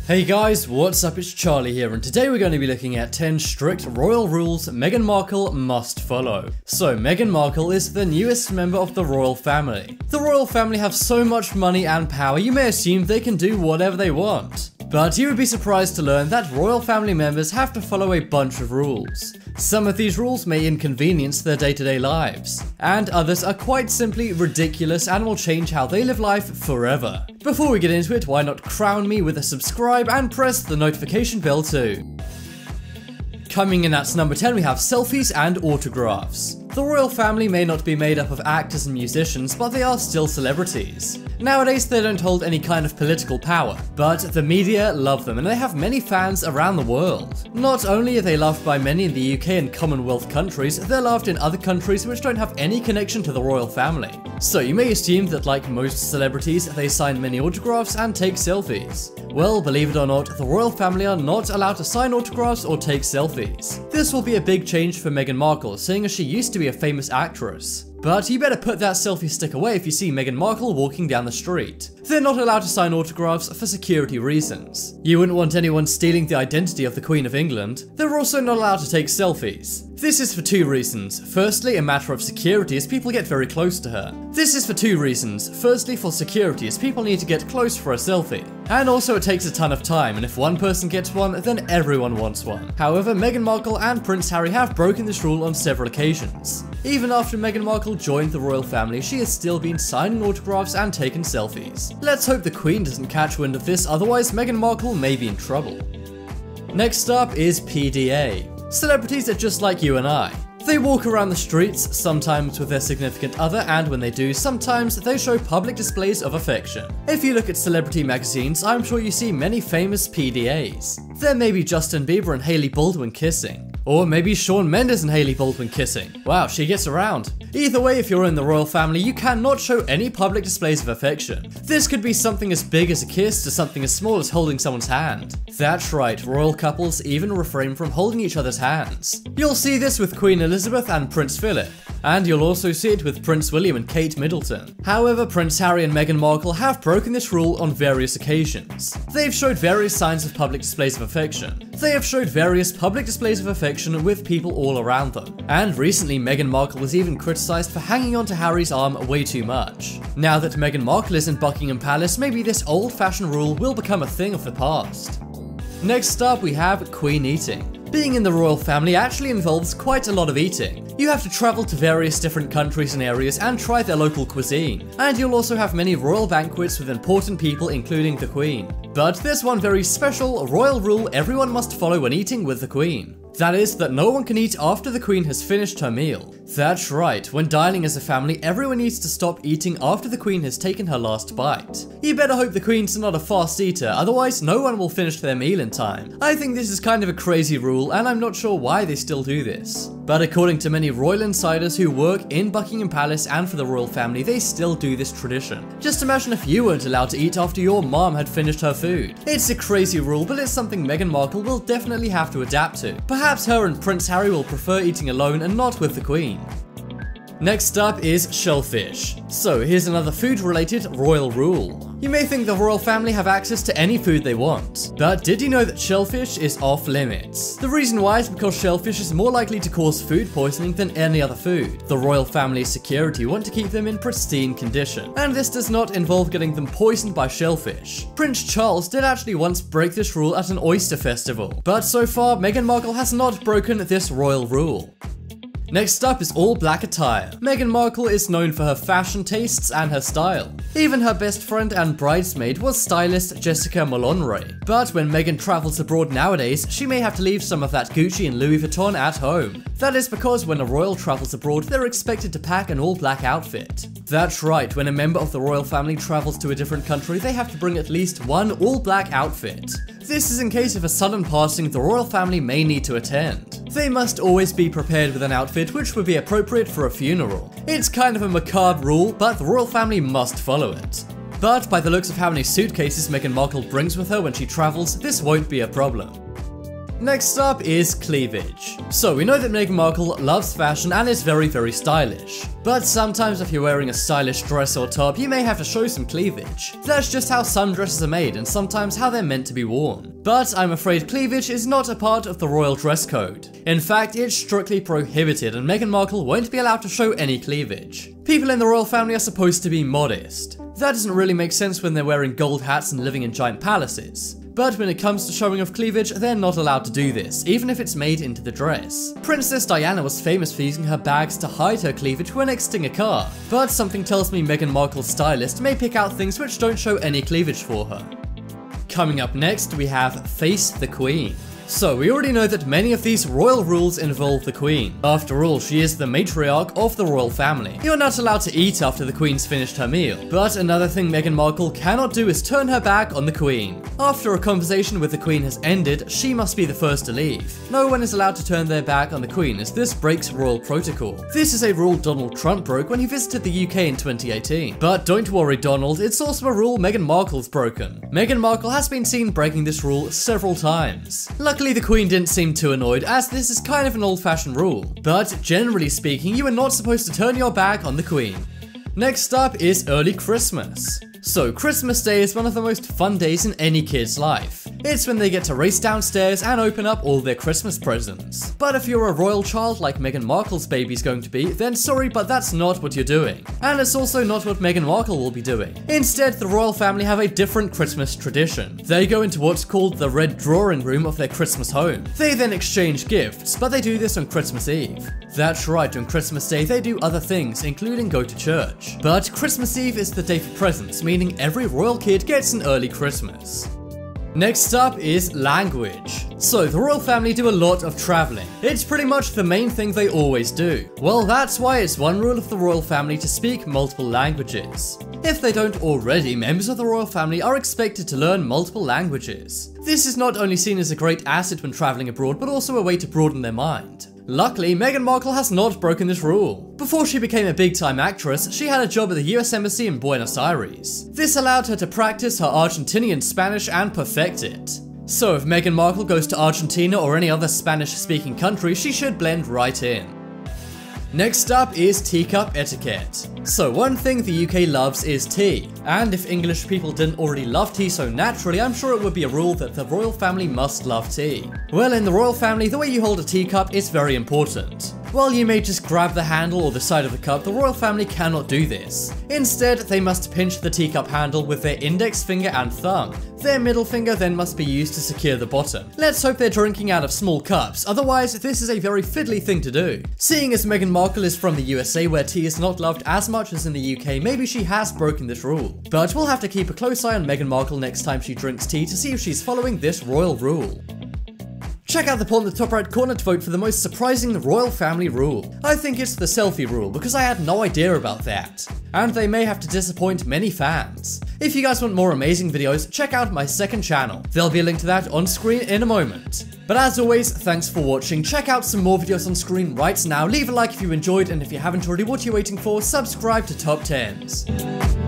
Hey guys, what's up? It's Charlie here, and today we're going to be looking at 10 strict royal rules Meghan Markle must follow. So, Meghan Markle is the newest member of the royal family. The royal family have so much money and power, you may assume they can do whatever they want. But you would be surprised to learn that royal family members have to follow a bunch of rules. Some of these rules may inconvenience their day-to-day lives, and others are quite simply ridiculous and will change how they live life forever. Before we get into it, why not crown me with a subscribe and press the notification bell too. Coming in at number 10 we have selfies and autographs. The royal family may not be made up of actors and musicians, but they are still celebrities. Nowadays they don't hold any kind of political power, but the media love them and they have many fans around the world. Not only are they loved by many in the UK and Commonwealth countries, they're loved in other countries which don't have any connection to the royal family. So you may assume that like most celebrities, they sign many autographs and take selfies. Well, believe it or not, the royal family are not allowed to sign autographs or take selfies. This will be a big change for Meghan Markle, seeing as she used to be a famous actress. But you better put that selfie stick away if you see Meghan Markle walking down the street. They're not allowed to sign autographs for security reasons. You wouldn't want anyone stealing the identity of the Queen of England. They're also not allowed to take selfies. This is for two reasons. Firstly, a matter of security as people get very close to her. This is for two reasons. Firstly, for security as people need to get close for a selfie. And also it takes a ton of time, and if one person gets one, then everyone wants one. However, Meghan Markle and Prince Harry have broken this rule on several occasions. Even after Meghan Markle joined the royal family, she has still been signing autographs and taking selfies. Let's hope the Queen doesn't catch wind of this, otherwise Meghan Markle may be in trouble. Next up is PDA. Celebrities are just like you and I. They walk around the streets, sometimes with their significant other, and when they do, sometimes they show public displays of affection. If you look at celebrity magazines, I'm sure you see many famous PDAs. There may be Justin Bieber and Hailey Baldwin kissing. Or maybe Shawn Mendes and Hailey Baldwin kissing. Wow, she gets around. Either way, if you're in the royal family, you cannot show any public displays of affection. This could be something as big as a kiss to something as small as holding someone's hand. That's right, royal couples even refrain from holding each other's hands. You'll see this with Queen Elizabeth and Prince Philip. And you'll also see it with Prince William and Kate Middleton. However, Prince Harry and Meghan Markle have broken this rule on various occasions. They've showed various signs of public displays of affection. They have showed various public displays of affection with people all around them. And recently, Meghan Markle was even criticised for hanging onto Harry's arm way too much. Now that Meghan Markle is in Buckingham Palace, maybe this old-fashioned rule will become a thing of the past. Next up, we have Queen eating. Being in the royal family actually involves quite a lot of eating. You have to travel to various different countries and areas and try their local cuisine. And you'll also have many royal banquets with important people including the Queen. But there's one very special royal rule everyone must follow when eating with the Queen. That is that no one can eat after the Queen has finished her meal. That's right, when dining as a family, everyone needs to stop eating after the Queen has taken her last bite. You better hope the Queen's not a fast eater, otherwise no one will finish their meal in time. I think this is kind of a crazy rule, and I'm not sure why they still do this. But according to many royal insiders who work in Buckingham Palace and for the royal family, they still do this tradition. Just imagine if you weren't allowed to eat after your mom had finished her food. It's a crazy rule, but it's something Meghan Markle will definitely have to adapt to. Perhaps her and Prince Harry will prefer eating alone and not with the Queen. Next up is shellfish. So here's another food-related royal rule. You may think the royal family have access to any food they want, but did you know that shellfish is off limits? The reason why is because shellfish is more likely to cause food poisoning than any other food. The royal family's security want to keep them in pristine condition, and this does not involve getting them poisoned by shellfish. Prince Charles did actually once break this rule at an oyster festival, but so far Meghan Markle has not broken this royal rule. Next up is all black attire. Meghan Markle is known for her fashion tastes and her style. Even her best friend and bridesmaid was stylist Jessica Maloney. But when Meghan travels abroad nowadays, she may have to leave some of that Gucci and Louis Vuitton at home. That is because when a royal travels abroad, they're expected to pack an all-black outfit. That's right, when a member of the royal family travels to a different country, they have to bring at least one all-black outfit. This is in case of a sudden passing the royal family may need to attend. They must always be prepared with an outfit which would be appropriate for a funeral. It's kind of a macabre rule, but the royal family must follow it. But by the looks of how many suitcases Meghan Markle brings with her when she travels, this won't be a problem. Next up is cleavage. So we know that Meghan Markle loves fashion and is very stylish. But sometimes if you're wearing a stylish dress or top, you may have to show some cleavage. That's just how some dresses are made and sometimes how they're meant to be worn. But I'm afraid cleavage is not a part of the royal dress code. In fact, it's strictly prohibited and Meghan Markle won't be allowed to show any cleavage. People in the royal family are supposed to be modest. That doesn't really make sense when they're wearing gold hats and living in giant palaces. But when it comes to showing off cleavage, they're not allowed to do this, even if it's made into the dress. Princess Diana was famous for using her bags to hide her cleavage when exiting a car, but something tells me Meghan Markle's stylist may pick out things which don't show any cleavage for her. Coming up next, we have Face the Queen. So we already know that many of these royal rules involve the Queen. After all, she is the matriarch of the royal family. You're not allowed to eat after the Queen's finished her meal. But another thing Meghan Markle cannot do is turn her back on the Queen. After a conversation with the Queen has ended, she must be the first to leave. No one is allowed to turn their back on the Queen as this breaks royal protocol. This is a rule Donald Trump broke when he visited the UK in 2018. But don't worry Donald, it's also a rule Meghan Markle's broken. Meghan Markle has been seen breaking this rule several times. Luckily the Queen didn't seem too annoyed as this is kind of an old-fashioned rule. But generally speaking, you are not supposed to turn your back on the Queen. Next up is early Christmas. So Christmas Day is one of the most fun days in any kid's life. It's when they get to race downstairs and open up all their Christmas presents. But if you're a royal child like Meghan Markle's baby's going to be, then sorry, but that's not what you're doing. And it's also not what Meghan Markle will be doing. Instead, the royal family have a different Christmas tradition. They go into what's called the red drawing room of their Christmas home. They then exchange gifts, but they do this on Christmas Eve. That's right, on Christmas Day they do other things, including go to church. But Christmas Eve is the day for presents, meaning every royal kid gets an early Christmas. Next up is language. So the royal family do a lot of traveling. It's pretty much the main thing they always do. Well, that's why it's one rule of the royal family to speak multiple languages. If they don't already, members of the royal family are expected to learn multiple languages. This is not only seen as a great asset when traveling abroad, but also a way to broaden their mind. Luckily, Meghan Markle has not broken this rule. Before she became a big-time actress, she had a job at the US Embassy in Buenos Aires. This allowed her to practice her Argentinian Spanish and perfect it. So if Meghan Markle goes to Argentina or any other Spanish-speaking country, she should blend right in. Next up is teacup etiquette. So one thing the UK loves is tea, and if English people didn't already love tea so naturally, I'm sure it would be a rule that the royal family must love tea. Well, in the royal family, the way you hold a teacup is very important. While you may just grab the handle or the side of the cup, the royal family cannot do this. Instead, they must pinch the teacup handle with their index finger and thumb. Their middle finger then must be used to secure the bottom. Let's hope they're drinking out of small cups, otherwise this is a very fiddly thing to do. Seeing as Meghan Markle is from the USA where tea is not loved as much as in the UK, maybe she has broken this rule. But we'll have to keep a close eye on Meghan Markle next time she drinks tea to see if she's following this royal rule. Check out the poll in the top right corner to vote for the most surprising royal family rule. I think it's the selfie rule because I had no idea about that. And they may have to disappoint many fans. If you guys want more amazing videos, check out my second channel. There'll be a link to that on screen in a moment. But as always, thanks for watching. Check out some more videos on screen right now. Leave a like if you enjoyed, and if you haven't already, what are you waiting for? Subscribe to Top 10s.